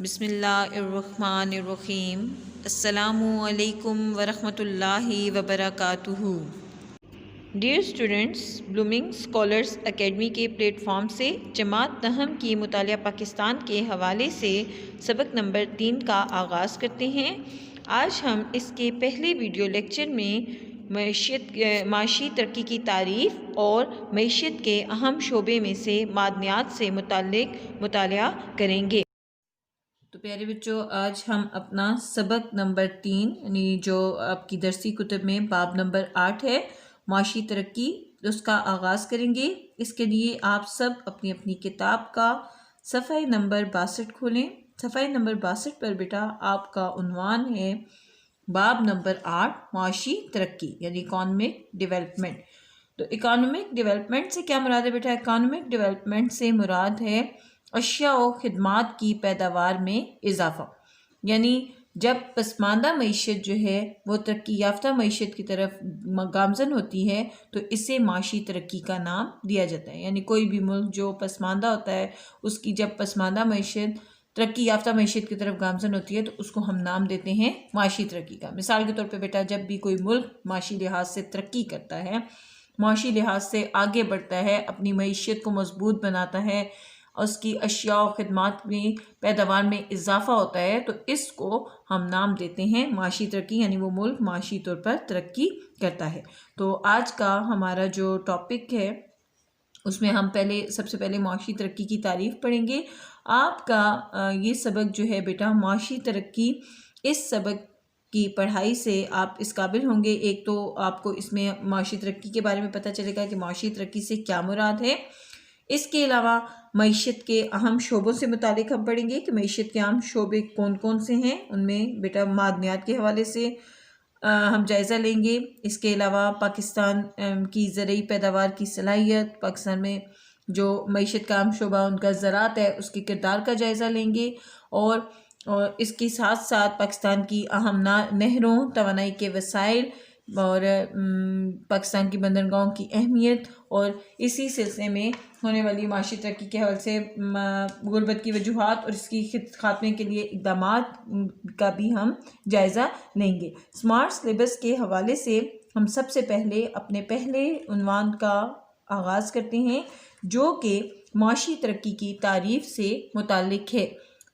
بسم اللہ الرحمن الرحیم۔ السلام علیکم ورحمۃ اللہ وبرکاتہ۔ Dear students, blooming scholars academy کے پلیٹ فارم سے جماعت نہم کی مطالعہ پاکستان کے حوالے سے سبق نمبر 3 کا آغاز کرتے ہیں۔ آج ہم اس کے پہلے ویڈیو لیکچر میں معاشی ترقی کی تعریف اور معیشت کے اہم شعبے میں سے معدنیات سے متعلق مطالعہ کریں گے۔ تو پیارے بچوں، آج ہم اپنا سبق نمبر 3 یعنی جو آپ کی درسی کتب میں باب نمبر 8 ہے، معاشی ترقی، اس کا آغاز کریں گے۔ اس کے لیے آپ سب اپنی اپنی کتاب کا صفحہ نمبر 62 کھولیں۔ صفحہ نمبر 62 پر بیٹا آپ کا عنوان ہے باب نمبر 8 معاشی ترقی یعنی اکانومک ڈیولپمنٹ۔ تو اکانومک ڈیولپمنٹ سے کیا مراد ہے بیٹا؟ اکانومک ڈیولپمنٹ سے مراد ہے اشیاء و خدمات کی پیداوار میں اضافہ، یعنی جب پسماندہ معیشت جو ہے وہ ترقی یافتہ معیشت کی طرف گامزن ہوتی ہے تو اسے معاشی ترقی کا نام دیا جاتا ہے۔ یعنی کوئی بھی ملک جو پسماندہ ہوتا ہے، اس کی جب پسماندہ معیشت ترقی یافتہ معیشت کی طرف گامزن ہوتی ہے تو اس کو ہم نام دیتے ہیں معاشی ترقی کا۔ مثال کے طور پہ بیٹا، جب بھی کوئی ملک معاشی لحاظ سے ترقی کرتا ہے، معاشی لحاظ سے آگے بڑھتا ہے، اپنی معیشت کو مضبوط بناتا ہے، اس کی اشیاء و خدمات میں پیداوار میں اضافہ ہوتا ہے، تو اس کو ہم نام دیتے ہیں معاشی ترقی، یعنی وہ ملک معاشی طور پر ترقی کرتا ہے۔ تو آج کا ہمارا جو ٹاپک ہے اس میں ہم سب سے پہلے معاشی ترقی کی تعریف پڑھیں گے۔ آپ کا یہ سبق جو ہے بیٹا معاشی ترقی، اس سبق کی پڑھائی سے آپ اس قابل ہوں گے، ایک تو آپ کو اس میں معاشی ترقی کے بارے میں پتہ چلے گا کہ معاشی ترقی سے کیا مراد ہے۔ اس کے علاوہ معیشت کے اہم شعبوں سے متعلق ہم پڑھیں گے کہ معیشت کے اہم شعبے کون کون سے ہیں، ان میں بیٹا معدنیات کے حوالے سے ہم جائزہ لیں گے۔ اس کے علاوہ پاکستان کی زرعی پیداوار کی صلاحیت، پاکستان میں جو معیشت کا اہم شعبہ ان کا زراعت ہے، اس کے کردار کا جائزہ لیں گے، اور اس کے ساتھ ساتھ پاکستان کی اہم نہروں، توانائی کے وسائل اور پاکستان کی بندرگاہوں کی اہمیت، اور اسی سلسلے میں ہونے والی معاشی ترقی کے حوالے سے غربت کی وجوہات اور اس کی خاتمے کے لیے اقدامات کا بھی ہم جائزہ لیں گے۔ اسمارٹ سلیبس کے حوالے سے ہم سب سے پہلے اپنے پہلے عنوان کا آغاز کرتے ہیں جو کہ معاشی ترقی کی تعریف سے متعلق ہے۔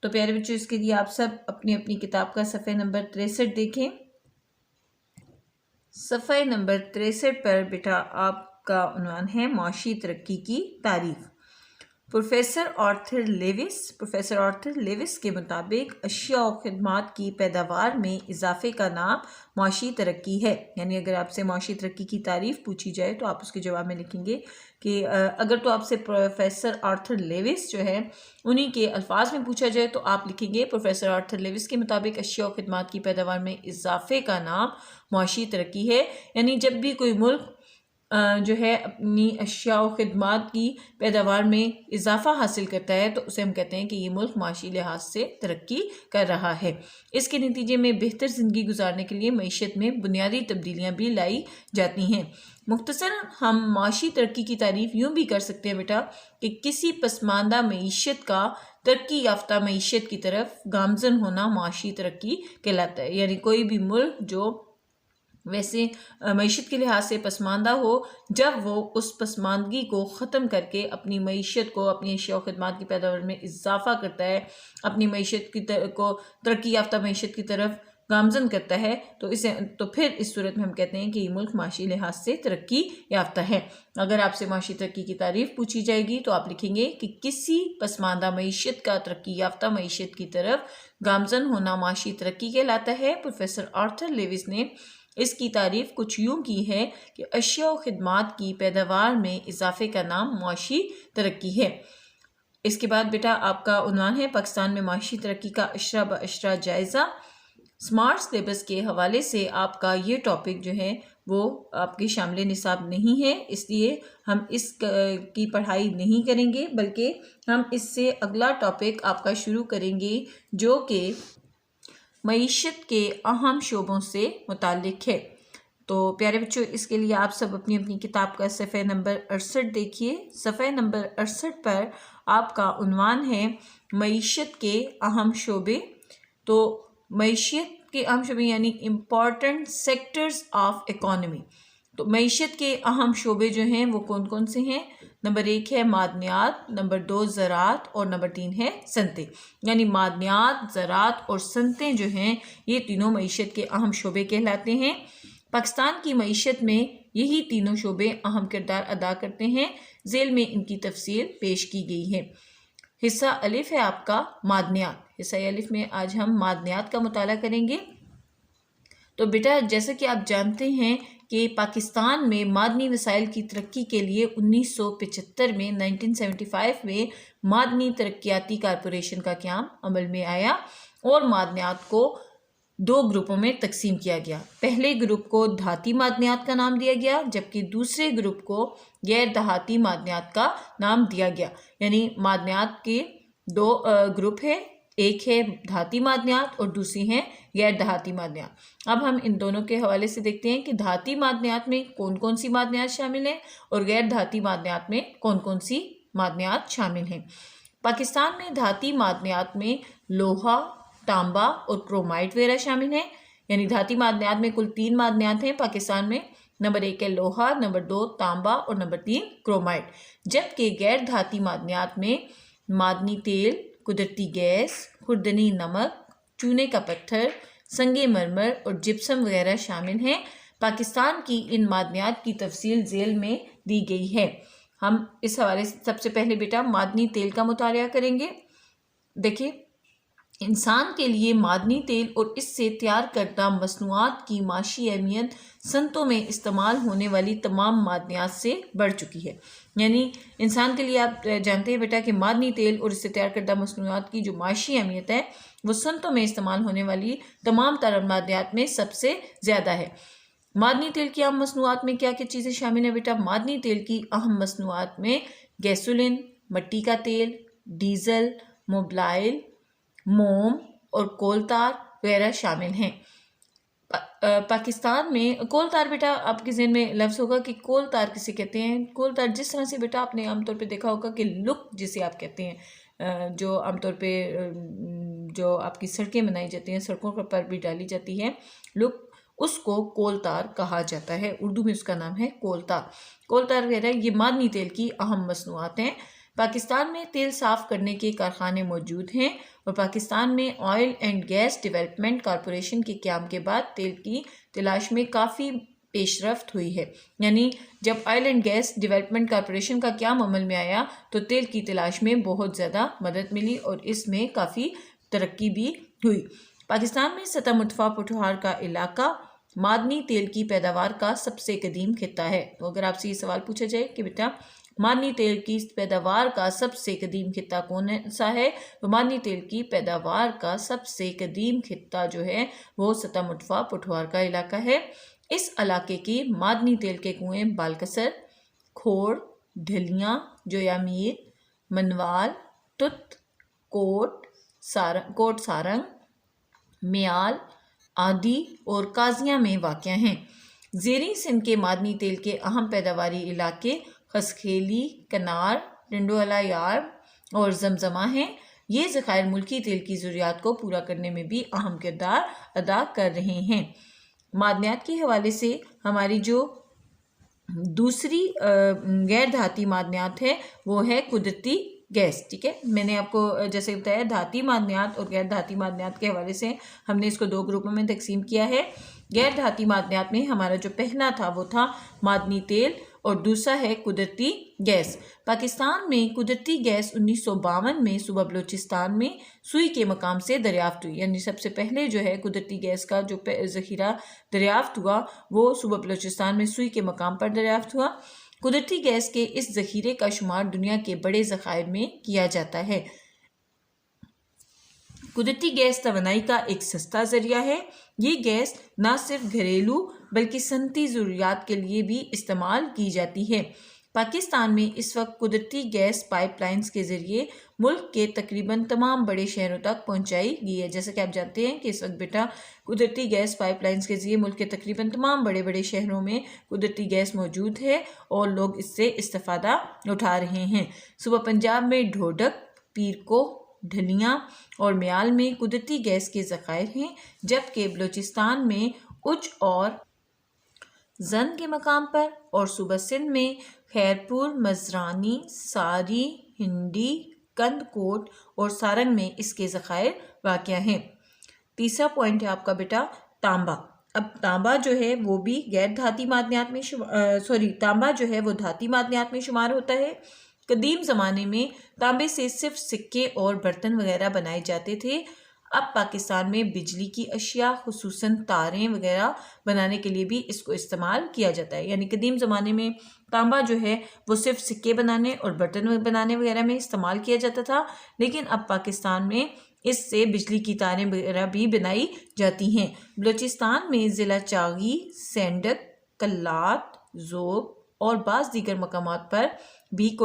تو پیارے بچوں، اس کے لیے آپ سب اپنی اپنی کتاب کا صفحہ نمبر 63 دیکھیں۔ صفحہ نمبر 63 پر بیٹا آپ کا عنوان ہے معاشی ترقی کی تعریف۔ پروفیسر آرتھر لیوس کے مطابق اشیاء و خدمات کی پیداوار میں اضافے کا نام معاشی ترقی ہے۔ یعنی اگر آپ سے معاشی ترقی کی تعریف پوچھی جائے تو آپ اس کے جواب میں لکھیں گے کہ اگر تو آپ سے پروفیسر آرتھر لیوس جو ہے انہی کے الفاظ میں پوچھا جائے تو آپ لکھیں گے پروفیسر آرتھر لیوس کے مطابق اشیاء و خدمات کی پیداوار میں اضافے کا نام معاشی ترقی ہے۔ یعنی جب بھی کوئی ملک جو ہے اپنی اشیاء و خدمات کی پیداوار میں اضافہ حاصل کرتا ہے تو اسے ہم کہتے ہیں کہ یہ ملک معاشی لحاظ سے ترقی کر رہا ہے۔ اس کے نتیجے میں بہتر زندگی گزارنے کے لیے معیشت میں بنیادی تبدیلیاں بھی لائی جاتی ہیں۔ مختصراً ہم معاشی ترقی کی تعریف یوں بھی کر سکتے ہیں بیٹا کہ کسی پسماندہ معیشت کا ترقی یافتہ معیشت کی طرف گامزن ہونا معاشی ترقی کہلاتا ہے۔ یعنی کوئی بھی ملک جو ویسے معیشت کے لحاظ سے پسماندہ ہو، جب وہ اس پسماندگی کو ختم کر کے اپنی معیشت کو، اپنی اشیاء و خدمات کی پیداوار میں اضافہ کرتا ہے، اپنی معیشت کو ترقی یافتہ معیشت کی طرف گامزن کرتا ہے تو پھر اس صورت میں ہم کہتے ہیں کہ یہ ملک معاشی لحاظ سے ترقی یافتہ ہے۔ اگر آپ سے معاشی ترقی کی تعریف پوچھی جائے گی تو آپ لکھیں گے کہ کسی پسماندہ معیشت کا ترقی یافتہ معیشت کی طرف گامزن ہونا معاشی ترقی کہلاتا ہے۔ پروفیسر آرتھر لیوس نے اس کی تعریف کچھ یوں کی ہے کہ اشیاء و خدمات کی پیداوار میں اضافے کا نام معاشی ترقی ہے۔ اس کے بعد بیٹا آپ کا عنوان ہے پاکستان میں معاشی ترقی کا اشرہ بہ اشرہ جائزہ۔ اسمارٹ سلیبس کے حوالے سے آپ کا یہ ٹاپک جو ہے وہ آپ کے شامل نصاب نہیں ہے، اس لیے ہم اس کی پڑھائی نہیں کریں گے، بلکہ ہم اس سے اگلا ٹاپک آپ کا شروع کریں گے جو کہ معیشت کے اہم شعبوں سے متعلق ہے۔ تو پیارے بچوں، اس کے لیے آپ سب اپنی اپنی کتاب کا صفحہ نمبر 68 دیکھیے۔ صفحہ نمبر 68 پر آپ کا عنوان ہے معیشت کے اہم شعبے۔ تو معیشت کے اہم شعبے یعنی امپورٹنٹ سیکٹرز آف اکانومی۔ تو معیشت کے اہم شعبے جو ہیں وہ کون کون سے ہیں؟ نمبر 1 ہے معدنیات، نمبر 2 زراعت اور نمبر 3 ہے صنعتیں۔ یعنی معدنیات، زراعت اور صنعتیں جو ہیں یہ تینوں معیشت کے اہم شعبے کہلاتے ہیں۔ پاکستان کی معیشت میں یہی تینوں شعبے اہم کردار ادا کرتے ہیں۔ ذیل میں ان کی تفصیل پیش کی گئی ہے۔ حصہ الف ہے آپ کا معدنیات۔ حصہ الف میں آج ہم معدنیات کا مطالعہ کریں گے۔ تو بیٹا جیسا کہ آپ جانتے ہیں کہ پاکستان میں معدنی وسائل کی ترقی کے لیے 1975 میں 1975 میں معدنی ترقیاتی کارپوریشن کا قیام عمل میں آیا اور معدنیات کو 2 گروپوں میں تقسیم کیا گیا۔ پہلے گروپ کو دھاتی معدنیات کا نام دیا گیا، جبکہ دوسرے گروپ کو غیر دھاتی معدنیات کا نام دیا گیا۔ یعنی معدنیات کے 2 گروپ ہیں، ایک ہے دھاتی معدنیات اور دوسری ہیں غیر دھاتی معدنیات۔ اب ہم ان دونوں کے حوالے سے دیکھتے ہیں کہ دھاتی معدنیات میں کون کون سی معدنیات شامل ہیں اور غیر دھاتی معدنیات میں کون کون سی معدنیات شامل ہیں۔ پاکستان میں دھاتی معدنیات میں لوہا، تانبا اور کرومائٹ وغیرہ شامل ہیں۔ یعنی دھاتی معدنیات میں کل 3 معدنیات ہیں پاکستان میں۔ نمبر 1 ہے لوہا، نمبر 2 تانبا اور نمبر 3 کرومائٹ۔ جبکہ غیر دھاتی معدنیات میں معدنی تیل، قدرتی گیس، خوردنی نمک، چونے کا پتھر، سنگ مرمر اور جپسم وغیرہ شامل ہیں۔ پاکستان کی ان معدنیات کی تفصیل ذیل میں دی گئی ہے۔ ہم اس حوالے سے سب سے پہلے بیٹا معدنی تیل کا مطالعہ کریں گے۔ دیکھیں، انسان کے لیے معدنی تیل اور اس سے تیار کردہ مصنوعات کی معاشی اہمیت صنعتوں میں استعمال ہونے والی تمام معدنیات سے بڑھ چکی ہے۔ یعنی انسان کے لیے آپ جانتے ہیں بیٹا کہ معدنی تیل اور اس سے تیار کردہ مصنوعات کی جو معاشی اہمیت ہے وہ صنعتوں میں استعمال ہونے والی تمام تر معدنیات میں سب سے زیادہ ہے۔ معدنی تیل کی اہم مصنوعات میں کیا کیا چیزیں شامل ہیں بیٹا؟ معدنی تیل کی اہم مصنوعات میں گیسولن، مٹی کا تیل، ڈیزل، موبلائل، موم اور کول تار وغیرہ شامل ہیں۔ پاکستان میں کول تار بیٹا آپ کے ذہن میں لفظ ہوگا کہ کول تار کسے کہتے ہیں۔ کول تار جس طرح سے بیٹا آپ نے عام طور پہ دیکھا ہوگا کہ لک جسے آپ کہتے ہیں، جو عام طور پہ جو آپ کی سڑکیں بنائی جاتی ہیں، سڑکوں پر بھی ڈالی جاتی ہے لک، اس کو کول تار کہا جاتا ہے۔ اردو میں اس کا نام ہے کول تار۔ کول تار وغیرہ یہ معدنی تیل کی اہم مصنوعات ہیں۔ پاکستان میں تیل صاف کرنے کے کارخانے موجود ہیں اور پاکستان میں oil and gas development corporation کے قیام کے بعد تیل کی تلاش میں کافی پیش رفت ہوئی ہے۔ یعنی جب oil and gas development corporation کا قیام عمل میں آیا تو تیل کی تلاش میں بہت زیادہ مدد ملی اور اس میں کافی ترقی بھی ہوئی۔ پاکستان میں سطح مرتفع پٹھوار کا علاقہ معدنی تیل کی پیداوار کا سب سے قدیم خطہ ہے۔ تو اگر آپ سے یہ سوال پوچھا جائے کہ بیٹا معدنی تیل کی پیداوار کا سب سے قدیم خطہ کون سا ہے، تو معدنی تیل کی پیداوار کا سب سے قدیم خطہ جو ہے وہ سطح مرتفع پٹھوار کا علاقہ ہے۔ اس علاقے کی معدنی تیل کے کنویں بالکسر، کھوڑ، ڈھلیاں، جویا میر، منوال، تت، کوٹ سارنگ، میال، آدی اور قازیاں میں واقع ہیں۔ زیریں سندھ کے معدنی تیل کے اہم پیداواری علاقے خسکھیلی، کنار، ٹنڈوالہ یار اور زمزمہ ہیں۔ یہ ذخائر ملکی تیل کی ضروریات کو پورا کرنے میں بھی اہم کردار ادا کر رہے ہیں۔ معدنیات کے حوالے سے ہماری جو دوسری غیر دھاتی معدنیات ہے وہ ہے قدرتی گیس۔ ٹھیک ہے، میں نے آپ کو جیسے بتایا دھاتی معدنیات اور غیر دھاتی معدنیات کے حوالے سے ہم نے اس کو 2 گروپوں میں تقسیم کیا ہے۔ غیر دھاتی معدنیات میں ہمارا جو پہلا تھا وہ تھا معدنی تیل اور دوسرا ہے قدرتی گیس۔ پاکستان میں قدرتی گیس 1952 میں صوبہ بلوچستان میں سوئی کے مقام سے دریافت ہوئی۔ یعنی سب سے پہلے جو ہے قدرتی گیس کا جو ذخیرہ دریافت ہوا وہ صوبہ بلوچستان میں سوئی کے مقام پر دریافت ہوا۔ قدرتی گیس کے اس ذخیرے کا شمار دنیا کے بڑے ذخائر میں کیا جاتا ہے۔ قدرتی گیس توانائی کا ایک سستا ذریعہ ہے۔ یہ گیس نہ صرف گھریلو بلکہ صنعتی ضروریات کے لیے بھی استعمال کی جاتی ہے۔ پاکستان میں اس وقت قدرتی گیس پائپ لائنز کے ذریعے ملک کے تقریباً تمام بڑے شہروں تک پہنچائی گئی ہے۔ جیسا کہ آپ جانتے ہیں کہ اس وقت بیٹا قدرتی گیس پائپ لائنز کے ذریعے ملک کے تقریباً تمام بڑے بڑے شہروں میں قدرتی گیس موجود ہے اور لوگ اس سے استفادہ اٹھا رہے ہیں۔ صوبہ پنجاب میں ڈھوڈک، پیرکو، ڈھلیاں اور میال میں قدرتی گیس کے ذخائر ہیں، جبکہ بلوچستان میں اچ اور زند کے مقام پر اور صوبہ سندھ میں خیرپور، مزرانی، ساری، ہنڈی، کند کوٹ اور سارنگ میں اس کے ذخائر واقع ہیں۔ تیسرا پوائنٹ ہے آپ کا بیٹا تانبا۔ اب تانبا جو ہے وہ بھی غیر دھاتی معدنیات میں تانبا جو ہے وہ دھاتی معدنیات میں شمار ہوتا ہے۔ قدیم زمانے میں تانبے سے صرف سکے اور برتن وغیرہ بنائے جاتے تھے۔ اب پاکستان میں بجلی کی اشیاء خصوصاً تاریں وغیرہ بنانے کے لیے بھی اس کو استعمال کیا جاتا ہے۔ یعنی قدیم زمانے میں تانبا جو ہے وہ صرف سکے بنانے اور برتن بنانے وغیرہ میں استعمال کیا جاتا تھا، لیکن اب پاکستان میں اس سے بجلی کی تاریں وغیرہ بھی بنائی جاتی ہیں۔ بلوچستان میں ضلع چاغی، سینڈک، کلات، ذوب اور بعض دیگر مقامات پر بھی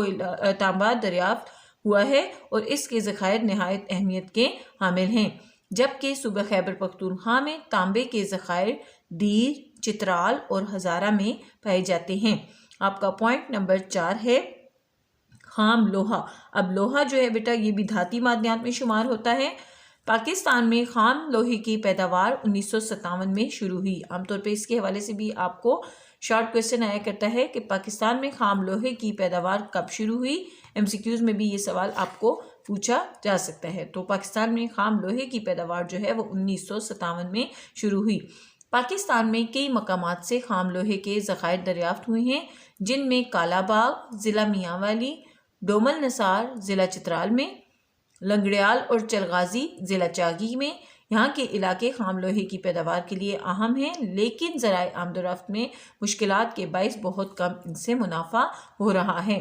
تانبا دریافت ہوا ہے اور اس کے ذخائر نہایت اہمیت کے حامل ہیں، جبکہ صوبہ خیبر پختونخوا میں تانبے کے ذخائر دیر، چترال اور ہزارہ میں پائے جاتے ہیں۔ آپ کا پوائنٹ نمبر 4 ہے خام لوہا۔ اب لوہا جو ہے بیٹا یہ بھی دھاتی معدنیات میں شمار ہوتا ہے۔ پاکستان میں خام لوہے کی پیداوار 1957 میں شروع ہوئی۔ عام طور پہ اس کے حوالے سے بھی آپ کو شارٹ کویسچن آیا کرتا ہے کہ پاکستان میں خام لوہے کی پیداوار کب شروع ہوئی۔ MCQs میں بھی یہ سوال آپ کو پوچھا جا سکتا ہے۔ تو پاکستان میں خام لوہے کی پیداوار جو ہے وہ 1957 میں شروع ہوئی۔ پاکستان میں کئی مقامات سے خام لوہے کے ذخائر دریافت ہوئے ہیں، جن میں کالا باغ ضلع میانوالی، ڈومل نثار ضلع چترال میں، لنگڑیال اور چلغازی ضلع چاگی میں۔ یہاں کے علاقے خام لوہے کی پیداوار کے لیے اہم ہیں، لیکن ذرائع آمد و رفت میں مشکلات کے باعث بہت کم ان سے منافع ہو رہا ہے۔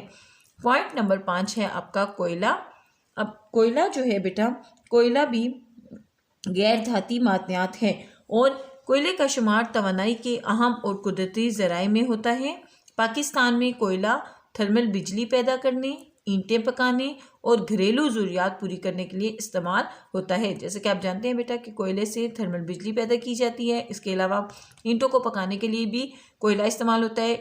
پوائنٹ نمبر 5 ہے آپ کا کوئلہ۔ اب کوئلہ جو ہے بیٹا کوئلہ بھی غیر دھاتی معدنیات ہے اور کوئلے کا شمار توانائی کے اہم اور قدرتی ذرائع میں ہوتا ہے۔ پاکستان میں کوئلہ تھرمل بجلی پیدا کرنے، اینٹیں پکانے اور گھریلو ضروریات پوری کرنے کے لیے استعمال ہوتا ہے۔ جیسے کہ آپ جانتے ہیں بیٹا کہ کوئلے سے تھرمل بجلی پیدا کی جاتی ہے۔ اس کے علاوہ اینٹوں کو پکانے کے لیے بھی کوئلہ استعمال ہوتا ہے۔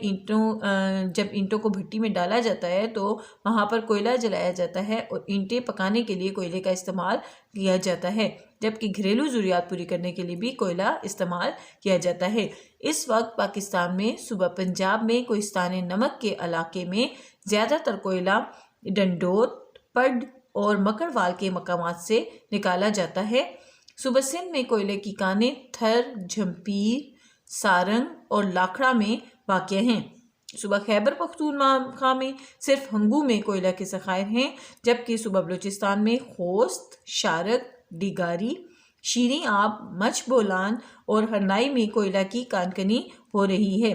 جب اینٹوں کو بھٹی میں ڈالا جاتا ہے تو وہاں پر کوئلہ جلایا جاتا ہے اور اینٹیں پکانے کے لیے کوئلے کا استعمال کیا جاتا ہے، جبکہ گھریلو ضروریات پوری کرنے کے لیے بھی کوئلہ استعمال کیا جاتا ہے۔ اس وقت پاکستان میں صوبہ پنجاب میں کوہستان نمک کے علاقے میں زیادہ تر کوئلہ ڈنڈوت، پڈ اور مکڑوال کے مقامات سے نکالا جاتا ہے۔ صوبہ سندھ میں کوئلے کی کانیں تھر، جھمپیر، سارنگ اور لاکھڑا میں واقع ہیں۔ صوبہ خیبر پختونخوا میں صرف ہنگو میں کوئلہ کے ذخائر ہیں، جبکہ صوبہ بلوچستان میں خوست، شارک، ڈیگاری، شیریں آب، مچھ بولان اور ہرنائی میں کوئلہ کی کان کنی ہو رہی ہے۔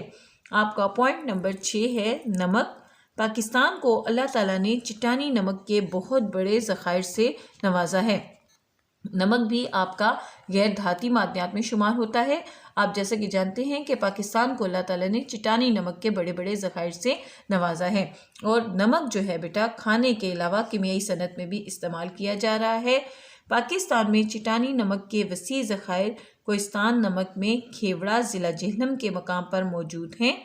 آپ کا پوائنٹ نمبر 6 ہے نمک۔ پاکستان کو اللہ تعالیٰ نے چٹانی نمک کے بہت بڑے ذخائر سے نوازا ہے۔ نمک بھی آپ کا غیر دھاتی معدنیات میں شمار ہوتا ہے۔ آپ جیسا کہ جانتے ہیں کہ پاکستان کو اللہ تعالیٰ نے چٹانی نمک کے بڑے بڑے ذخائر سے نوازا ہے اور نمک جو ہے بیٹا کھانے کے علاوہ کیمیائی صنعت میں بھی استعمال کیا جا رہا ہے۔ پاکستان میں چٹانی نمک کے وسیع ذخائر کوہستان نمک میں کھیوڑا ضلع جہلم کے مقام پر موجود ہیں۔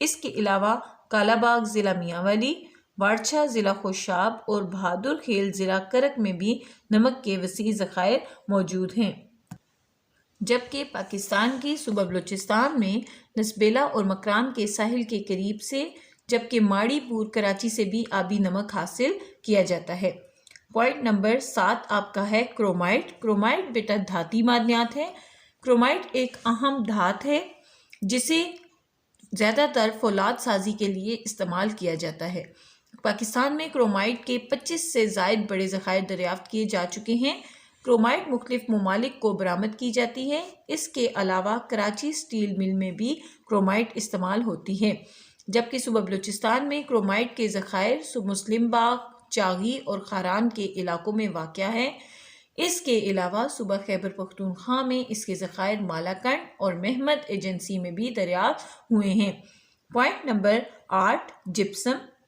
اس کے علاوہ کالا باغ ضلع میانوالی، واڑچھا ضلع خوشاب اور بہادر خیل ضلع کرک میں بھی نمک کے وسیع ذخائر موجود ہیں، جبکہ پاکستان کی صوبہ بلوچستان میں نسبیلا اور مکران کے ساحل کے قریب سے، جبکہ ماڑی پور کراچی سے بھی آبی نمک حاصل کیا جاتا ہے۔ پوائنٹ نمبر 7 آپ کا ہے کرومائٹ۔ کرومائٹ بیٹا دھاتی معدنیات ہے۔ کرومائٹ ایک اہم دھات ہے جسے زیادہ تر فولاد سازی کے لیے استعمال کیا جاتا ہے۔ پاکستان میں کرومائٹ کے 25 سے زائد بڑے ذخائر دریافت کیے جا چکے ہیں۔ کرومائٹ مختلف ممالک کو برآمد کی جاتی ہے۔ اس کے علاوہ کراچی سٹیل مل میں بھی کرومائٹ استعمال ہوتی ہے، جبکہ صوبہ بلوچستان میں کرومائٹ کے ذخائر مسلم باغ، چاغی اور خاران کے علاقوں میں واقع ہے۔ اس کے علاوہ صوبہ خیبر پختونخوا میں اس کے ذخائر مالاکنڈ اور محمد ایجنسی میں بھی دریافت ہوئے ہیں۔ Point number 8 gypsum.